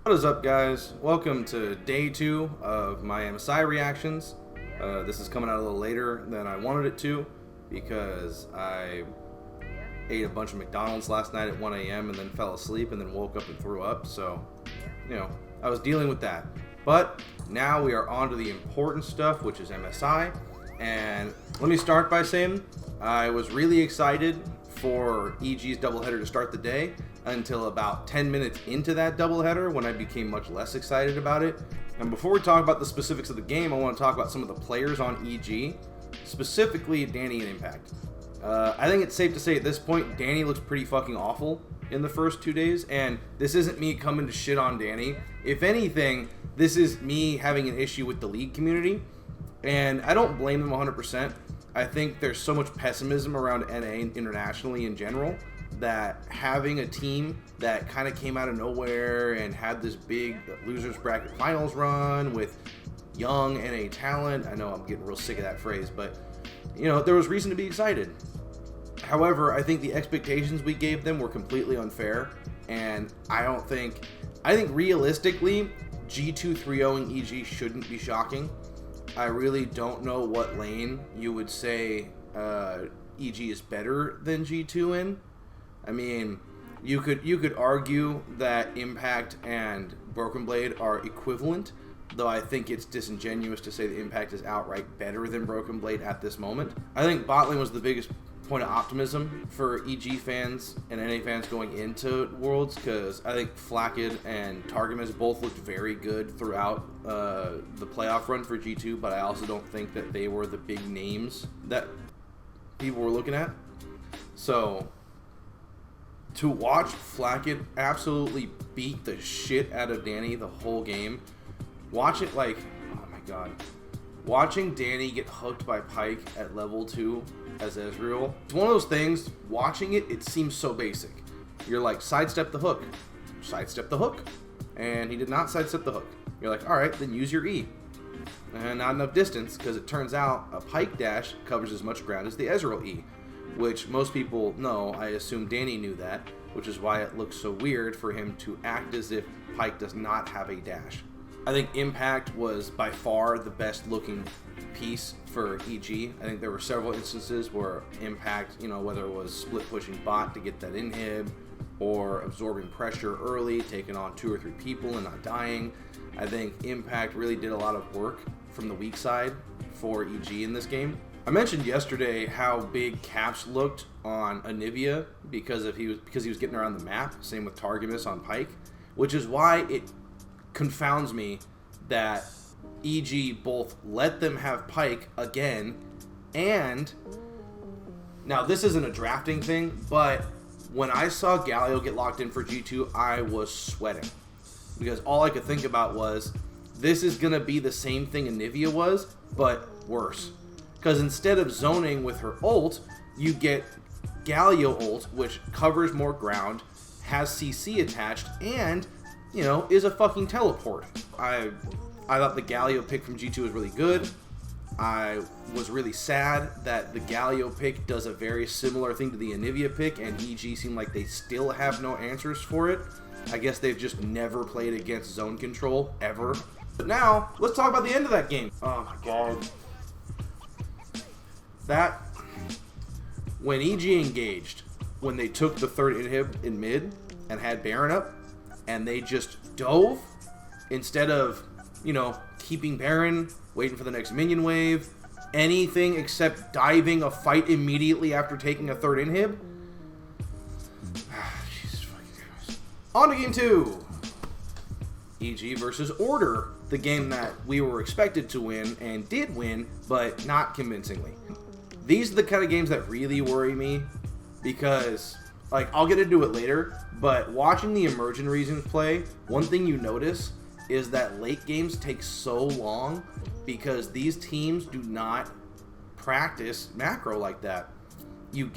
What is up, guys? Welcome to day 2 of my MSI reactions. This is coming out a little later than I wanted it to because I ate a bunch of McDonald's last night at 1 a.m. and then fell asleep and then woke up and threw up. So, I was dealing with that. But now we are on to the important stuff, which is MSI. And let me start by saying I was really excited for EG's doubleheader to start the day until about 10 minutes into that doubleheader when I became much less excited about it. And before we talk about the specifics of the game, I want to talk about some of the players on EG, specifically Danny and Impact. I think it's safe to say at this point, Danny looks pretty fucking awful in the first 2 days, and this isn't me coming to shit on Danny. If anything, this is me having an issue with the league community, and I don't blame them 100%. I think there's so much pessimism around NA internationally in general that having a team that kind of came out of nowhere and had this big losers bracket finals run with young NA talent, I know I'm getting real sick of that phrase, but there was reason to be excited. However, I think the expectations we gave them were completely unfair, and I think realistically G2 3-0ing EG shouldn't be shocking. I really don't know what lane you would say EG is better than G2 in. I mean, you could argue that Impact and Broken Blade are equivalent, though I think it's disingenuous to say that Impact is outright better than Broken Blade at this moment. I think bot lane was the biggest point of optimism for EG fans and NA fans going into Worlds, because I think Flackid and Targamas both looked very good throughout the playoff run for G2, but I also don't think that they were the big names that people were looking at. So to watch Flackid absolutely beat the shit out of Danny the whole game, watch it like, oh my god, watching Danny get hooked by Pyke at level 2 as Ezreal, it's one of those things, watching it seems so basic. You're like, sidestep the hook, and he did not sidestep the hook. You're like, alright, then use your E. And not enough distance, because it turns out a Pyke dash covers as much ground as the Ezreal E, which most people know. I assume Danny knew that, which is why it looks so weird for him to act as if Pyke does not have a dash. I think Impact was by far the best looking piece for EG. I think there were several instances where Impact, whether it was split pushing bot to get that inhib, or absorbing pressure early, taking on 2 or 3 people and not dying. I think Impact really did a lot of work from the weak side for EG in this game. I mentioned yesterday how big Caps looked on Anivia because he was getting around the map. Same with Targamas on Pyke, which is why it confounds me that EG both let them have Pyke again, and now this isn't a drafting thing, but when I saw Galio get locked in for G2, I was sweating because all I could think about was this is gonna be the same thing Anivia was, but worse. Because instead of zoning with her ult, you get Galio ult, which covers more ground, has CC attached, and, is a fucking teleport. I thought the Galio pick from G2 was really good. I was really sad that the Galio pick does a very similar thing to the Anivia pick, and EG seemed like they still have no answers for it. I guess they've just never played against zone control, ever. But now, let's talk about the end of that game. Oh my god. When EG engaged, when they took the third inhib in mid and had Baron up, and they just dove instead of, keeping Baron, waiting for the next minion wave, anything except diving a fight immediately after taking a third inhib. Jesus fucking Christ. On to game 2. EG versus Order, the game that we were expected to win and did win, but not convincingly. These are the kind of games that really worry me because, I'll get into it later, but watching the Emergent Regions play, one thing you notice is that late games take so long because these teams do not practice macro like that. You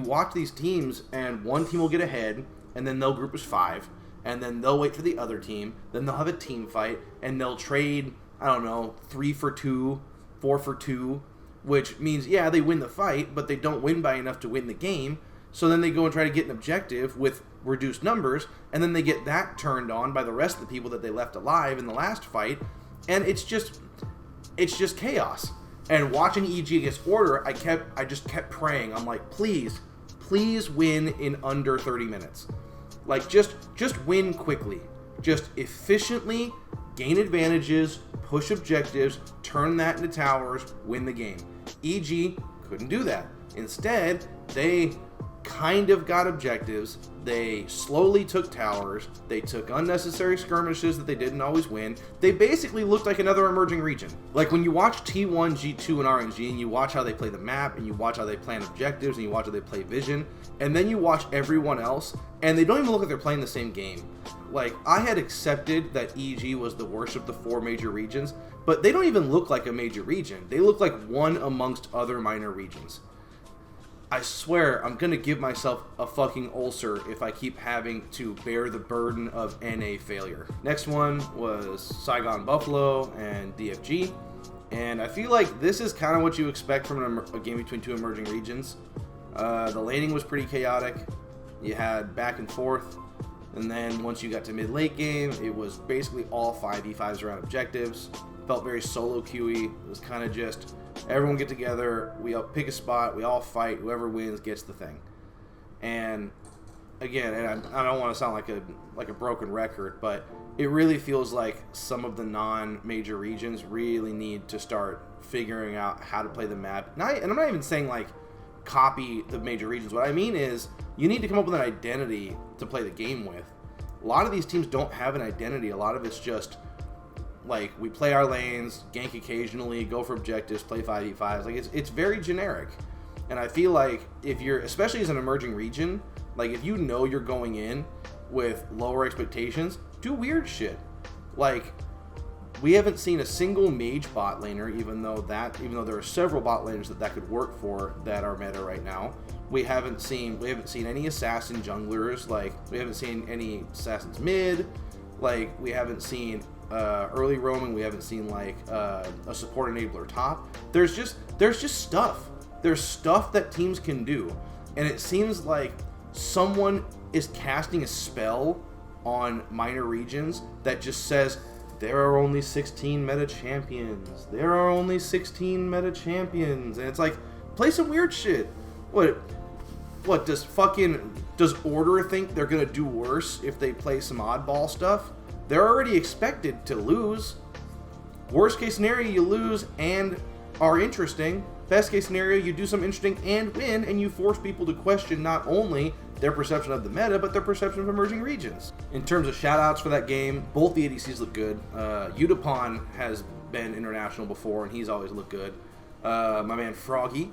watch these teams and one team will get ahead and then they'll group as 5 and then they'll wait for the other team, then they'll have a team fight and they'll trade, 3 for 2, 4 for 2, which means, yeah, they win the fight, but they don't win by enough to win the game. So then they go and try to get an objective with reduced numbers, and then they get that turned on by the rest of the people that they left alive in the last fight, and it's just chaos. And watching EG against Order, I just kept praying. I'm like, please win in under 30 minutes. Like, just win quickly. Just efficiently gain advantages, push objectives, turn that into towers, win the game. EG couldn't do that. Instead, they kind of got objectives. They slowly took towers. They took unnecessary skirmishes that they didn't always win. They basically looked like another emerging region. Like when you watch T1, G2, and RNG, and you watch how they play the map, and you watch how they plan objectives, and you watch how they play vision, and then you watch everyone else, and they don't even look like they're playing the same game. Like, I had accepted that EG was the worst of the 4 major regions, but they don't even look like a major region. They look like one amongst other minor regions. I swear I'm gonna give myself a fucking ulcer if I keep having to bear the burden of NA failure. Next one was Saigon Buffalo and DFG, and I feel like this is kind of what you expect from a game between 2 emerging regions. The laning was pretty chaotic. You had back and forth, and then once you got to mid-late game, it was basically all 5v5s around objectives. Felt very solo queuey. It was kind of just everyone get together, we all pick a spot, we all fight, whoever wins gets the thing. And again, and I don't want to sound like a broken record, but it really feels like some of the non-major regions really need to start figuring out how to play the map. And I'm not even saying like copy the major regions. What I mean is you need to come up with an identity to play the game with. A lot of these teams don't have an identity. A lot of it's just like, we play our lanes, gank occasionally, go for objectives, play 5v5s. Like, it's very generic. And I feel like if you're, especially as an emerging region, like, if you know you're going in with lower expectations, do weird shit. Like, we haven't seen a single mage bot laner, even though there are several bot laners that could work for that are meta right now. We haven't seen any assassin junglers. Like, we haven't seen any assassins mid. Like, we haven't seen early roaming. We haven't seen like a support enabler top. There's just stuff. There's stuff that teams can do, and it seems like someone is casting a spell on minor regions that just says there are only 16 meta champions. There are only 16 meta champions, and it's like, play some weird shit. What does Order think they're gonna do worse if they play some oddball stuff? They're already expected to lose. Worst case scenario, you lose and are interesting. Best case scenario, you do something interesting and win, and you force people to question not only their perception of the meta, but their perception of emerging regions. In terms of shoutouts for that game, both the ADCs look good. Udapon has been international before, and he's always looked good. My man Froggy,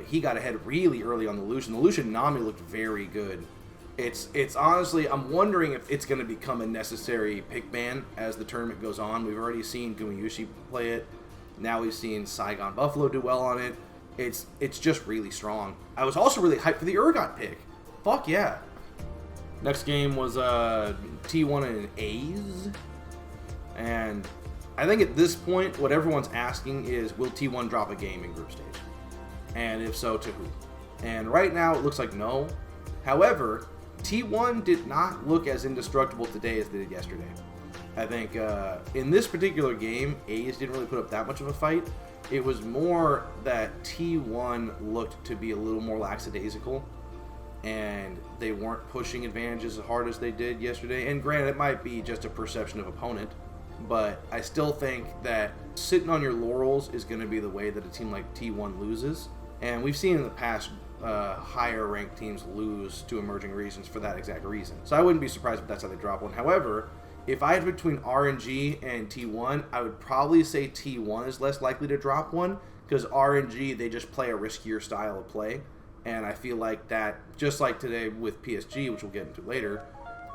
he got ahead really early on the Lucian. The Lucian Nami looked very good. It's honestly, I'm wondering if it's going to become a necessary pick ban as the tournament goes on. We've already seen Gumayushi play it. Now we've seen Saigon Buffalo do well on it. It's just really strong. I was also really hyped for the Urgot pick. Fuck yeah. Next game was T1 and A's. And I think at this point, what everyone's asking is, will T1 drop a game in group stage? And if so, to who? And right now, it looks like no. However, T1 did not look as indestructible today as they did yesterday. I think in this particular game, A's didn't really put up that much of a fight. It was more that T1 looked to be a little more lackadaisical, and they weren't pushing advantages as hard as they did yesterday. And granted, it might be just a perception of opponent, but I still think that sitting on your laurels is going to be the way that a team like T1 loses. And we've seen in the past higher ranked teams lose to emerging regions for that exact reason. So I wouldn't be surprised if that's how they drop one. However, if I had between RNG and T1, I would probably say T1 is less likely to drop one, because RNG, they just play a riskier style of play. And I feel like that, just like today with PSG, which we'll get into later,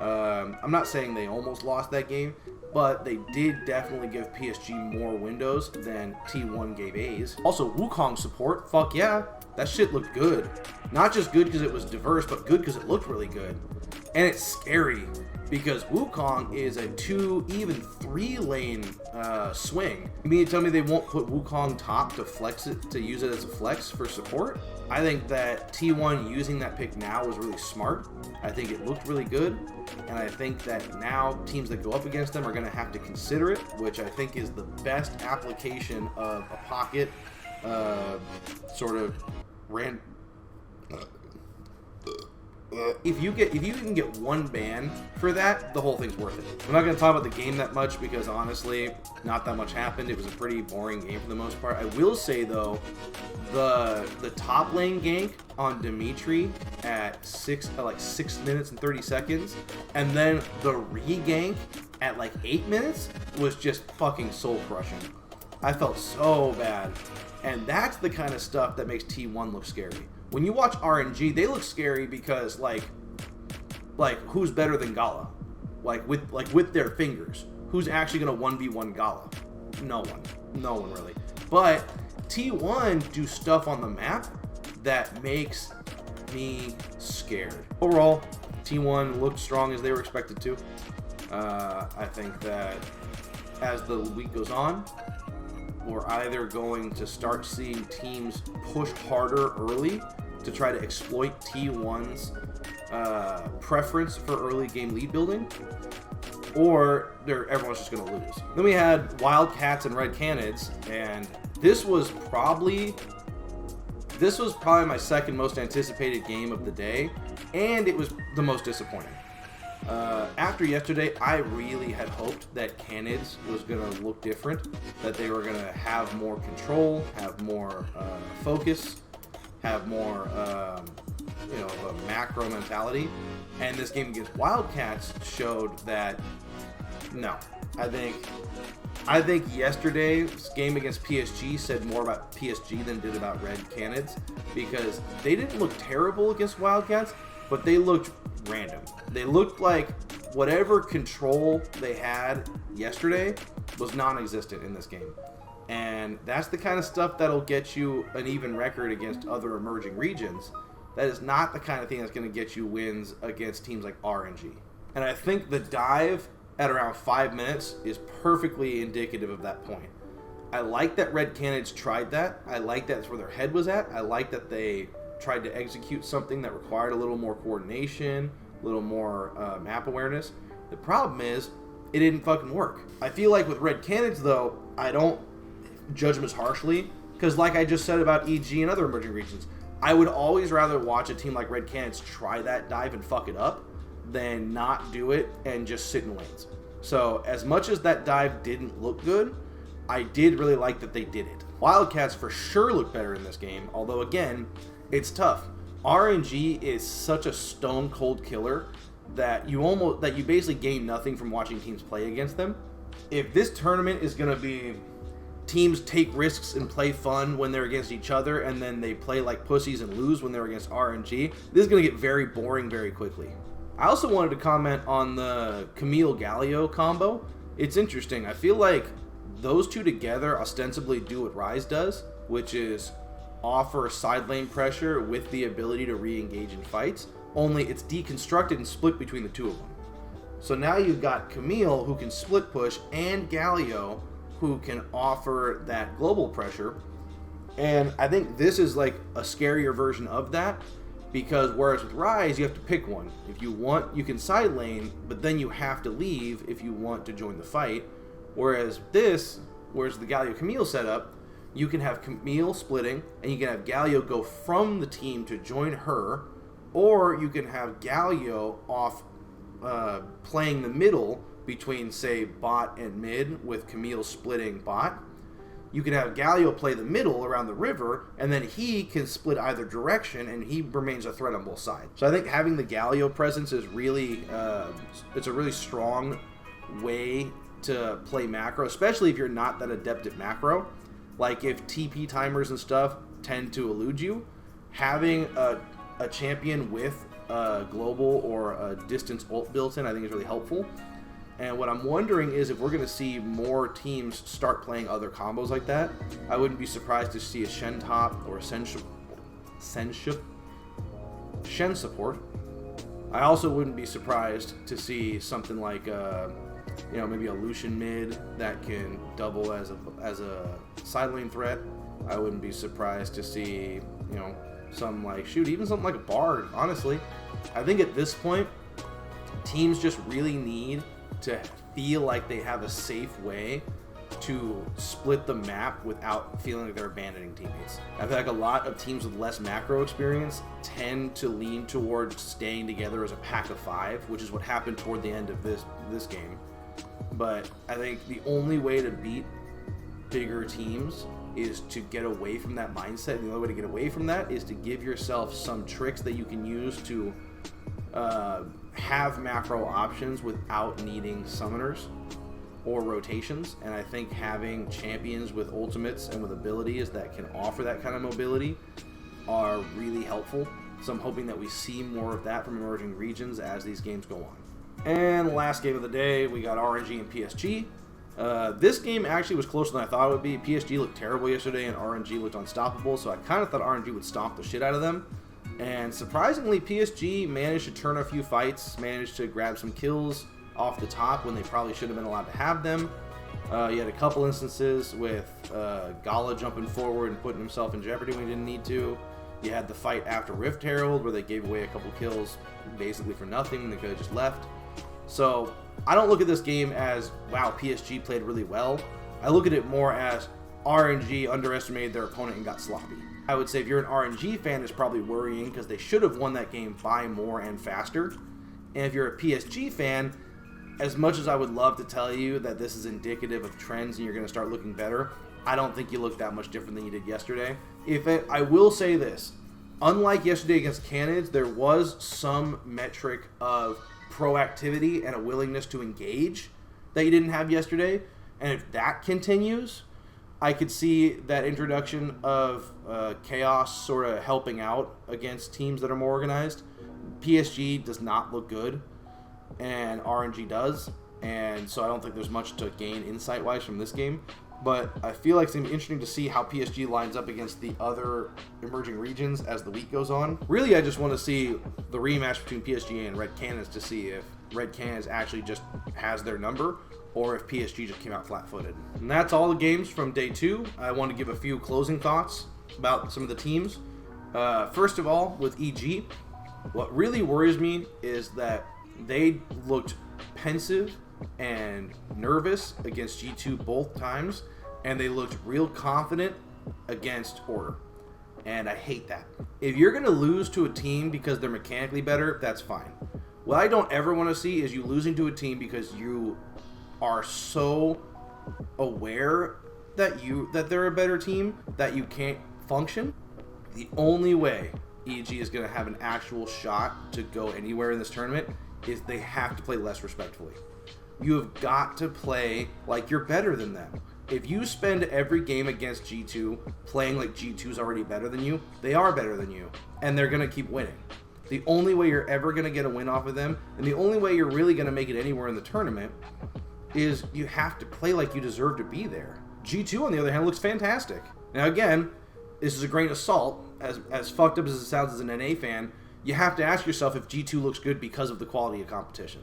I'm not saying they almost lost that game, but they did definitely give PSG more windows than T1 gave A's. Also, Wukong support, fuck yeah, that shit looked good. Not just good because it was diverse, but good because it looked really good. And it's scary. because Wukong is a 2, even 3 lane swing. You mean to tell me they won't put Wukong top to flex it, to use it as a flex for support? I think that T1 using that pick now was really smart. I think it looked really good, and I think that now teams that go up against them are going to have to consider it, which I think is the best application of a pocket sort of ran. If you can get 1 ban for that, the whole thing's worth it. I'm not going to talk about the game that much because honestly, not that much happened. It was a pretty boring game for the most part. I will say though, the top lane gank on Dimitri at 6 minutes and 30 seconds, and then the re-gank at like 8 minutes was just fucking soul crushing. I felt so bad, and that's the kind of stuff that makes T1 look scary. When you watch RNG, they look scary because like who's better than Gala? With their fingers. Who's actually gonna 1v1 Gala? No one really. But T1 do stuff on the map that makes me scared. Overall, T1 looked strong as they were expected to. I think that as the week goes on, we're either going to start seeing teams push harder early to try to exploit T1's preference for early game lead building, or everyone's just going to lose. Then we had Wildcats and Red Canids, and this was probably my second most anticipated game of the day, and it was the most disappointing. After yesterday, I really had hoped that Canids was going to look different, that they were going to have more control, have more focus, have more of a macro mentality, and this game against Wildcats showed that no. I think yesterday's game against PSG said more about PSG than did about Red Canids, because they didn't look terrible against Wildcats, but they looked random. They looked like whatever control they had yesterday was non-existent in this game. And that's the kind of stuff that'll get you an even record against other emerging regions. That is not the kind of thing that's going to get you wins against teams like RNG. And I think the dive at around 5 minutes is perfectly indicative of that point. I like that Red Canids tried that. I like that's where their head was at. I like that they tried to execute something that required a little more coordination, a little more map awareness. The problem is, it didn't fucking work. I feel like with Red Canids, though, I don't judge them as harshly, because like I just said about EG and other emerging regions, I would always rather watch a team like Red Canids try that dive and fuck it up than not do it and just sit in lanes. So as much as that dive didn't look good, I did really like that they did it. Wildcats for sure look better in this game, although again, it's tough. RNG is such a stone cold killer that you basically gain nothing from watching teams play against them. If this tournament is going to be teams take risks and play fun when they're against each other, and then they play like pussies and lose when they're against RNG, this is going to get very boring very quickly. I also wanted to comment on the Camille Galio combo. It's interesting. I feel like those two together ostensibly do what Rise does, which is offer side lane pressure with the ability to re-engage in fights, only it's deconstructed and split between the two of them. So now you've got Camille, who can split push, and Galio, who can offer that global pressure. And I think this is like a scarier version of that, because whereas with Rise, you have to pick one. If you want, you can side lane, but then you have to leave if you want to join the fight. Whereas the Galio Camille setup, you can have Camille splitting, and you can have Galio go from the team to join her, or you can have Galio off playing the middle between, say, bot and mid, with Camille splitting bot. You can have Galio play the middle around the river, and then he can split either direction, and he remains a threat on both sides. So I think having the Galio presence is really, it's a really strong way to play macro, especially if you're not that adept at macro. Like if TP timers and stuff tend to elude you, having a champion with a global or a distance ult built in, I think is really helpful. And what I'm wondering is if we're going to see more teams start playing other combos like that. I wouldn't be surprised to see a Shen top or a Shen support. I also wouldn't be surprised to see something like, maybe a Lucian mid that can double as a side lane threat. I wouldn't be surprised to see, even something like a Bard, honestly. I think at this point, teams just really need to feel like they have a safe way to split the map without feeling like they're abandoning teammates. I feel like a lot of teams with less macro experience tend to lean towards staying together as a pack of 5, which is what happened toward the end of this game. But I think the only way to beat bigger teams is to get away from that mindset. And the only way to get away from that is to give yourself some tricks that you can use to have macro options without needing summoners or rotations. And I think having champions with ultimates and with abilities that can offer that kind of mobility are really helpful. So I'm hoping that we see more of that from emerging regions as these games go on. And last game of the day, we got RNG and PSG. This game actually was closer than I thought it would be. PSG looked terrible yesterday and RNG looked unstoppable, so I kind of thought RNG would stomp the shit out of them. And surprisingly, PSG managed to turn a few fights, managed to grab some kills off the top when they probably should have been allowed to have them. You had a couple instances with Gala jumping forward and putting himself in jeopardy when he didn't need to. You had the fight after Rift Herald where they gave away a couple kills basically for nothing when they could have just left. So I don't look at this game as, wow, PSG played really well. I look at it more as RNG underestimated their opponent and got sloppy. I would say if you're an RNG fan, it's probably worrying because they should have won that game by more and faster. And if you're a PSG fan, as much as I would love to tell you that this is indicative of trends and you're going to start looking better, I don't think you look that much different than you did yesterday. I will say this, unlike yesterday against Canids, there was some metric of proactivity and a willingness to engage that you didn't have yesterday. And if that continues, I could see that introduction of chaos sort of helping out against teams that are more organized. PSG does not look good, and RNG does, and so I don't think there's much to gain insight-wise from this game. But I feel like it's going to be interesting to see how PSG lines up against the other emerging regions as the week goes on. Really, I just want to see the rematch between PSG and Red Canids to see if Red Canids actually just has their number or if PSG just came out flat-footed. And that's all the games from day 2. I want to give a few closing thoughts about some of the teams. First of all, with EG, what really worries me is that they looked pensive and nervous against G2 both times, and they looked real confident against Order. And I hate that. If you're going to lose to a team because they're mechanically better, that's fine. What I don't ever want to see is you losing to a team because you are so aware that they're a better team that you can't function. The only way EG is going to have an actual shot to go anywhere in this tournament is they have to play less respectfully. You have got to play like you're better than them. If you spend every game against G2 playing like G2's already better than you, they are better than you, and they're going to keep winning. The only way you're ever going to get a win off of them, and the only way you're really going to make it anywhere in the tournament, is you have to play like you deserve to be there. G2, on the other hand, looks fantastic. Now again, this is a grain of salt. As fucked up as it sounds as an NA fan, you have to ask yourself if G2 looks good because of the quality of competition.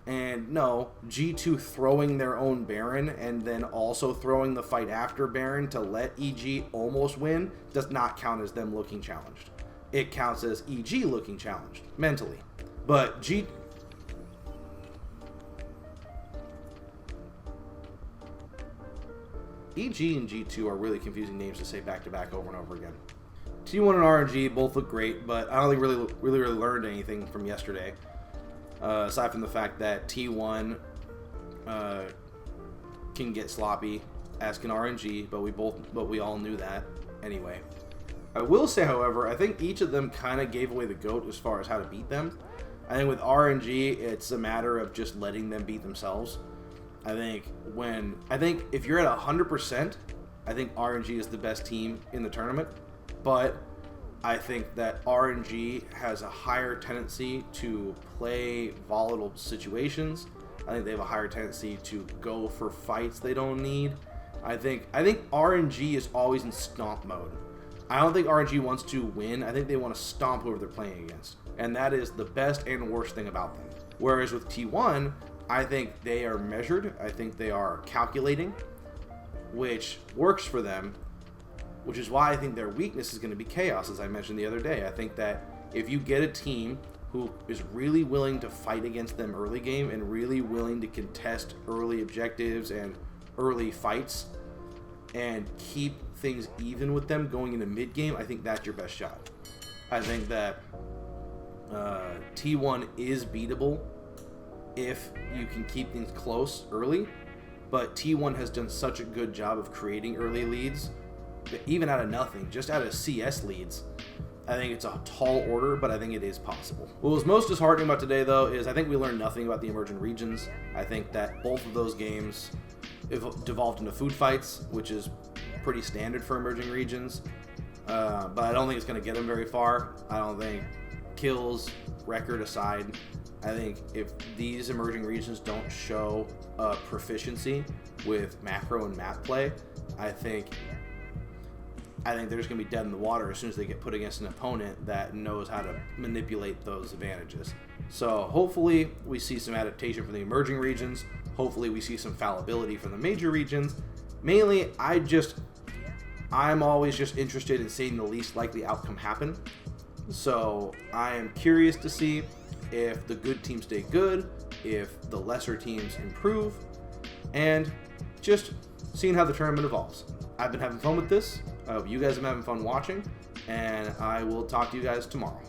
And no, G2 throwing their own Baron and then also throwing the fight after Baron to let EG almost win does not count as them looking challenged. It counts as EG looking challenged, mentally. But EG and G2 are really confusing names to say back-to-back over and over again. T1 and RNG both look great, but I don't think really learned anything from yesterday. Aside from the fact that T1 can get sloppy, as can RNG, but we all knew that anyway. I will say, however, I think each of them kind of gave away the GOAT as far as how to beat them. I think with RNG, it's a matter of just letting them beat themselves. I think if you're at 100%, I think RNG is the best team in the tournament. But I think that RNG has a higher tendency to play volatile situations. I think they have a higher tendency to go for fights they don't need. I think RNG is always in stomp mode. I don't think RNG wants to win. I think they want to stomp whoever they're playing against. And that is the best and worst thing about them. Whereas with T1, I think they are measured. I think they are calculating, which works for them, which is why I think their weakness is going to be chaos, as I mentioned the other day. I think that if you get a team who is really willing to fight against them early game and really willing to contest early objectives and early fights and keep things even with them going into mid game, I think that's your best shot. I think that T1 is beatable if you can keep things close early, but T1 has done such a good job of creating early leads that even out of nothing, just out of CS leads, I think it's a tall order, but I think it is possible. What was most disheartening about today, though, is I think we learned nothing about the emerging regions. I think that both of those games devolved into food fights, which is pretty standard for emerging regions, but I don't think it's going to get them very far. I don't think kills, record aside, I think if these emerging regions don't show proficiency with macro and map play, I think they're just going to be dead in the water as soon as they get put against an opponent that knows how to manipulate those advantages. So hopefully we see some adaptation from the emerging regions. Hopefully we see some fallibility from the major regions. Mainly, I'm always just interested in seeing the least likely outcome happen. So I am curious to see if the good teams stay good, if the lesser teams improve, and just seeing how the tournament evolves. I've been having fun with this. I hope you guys have been having fun watching, and I will talk to you guys tomorrow.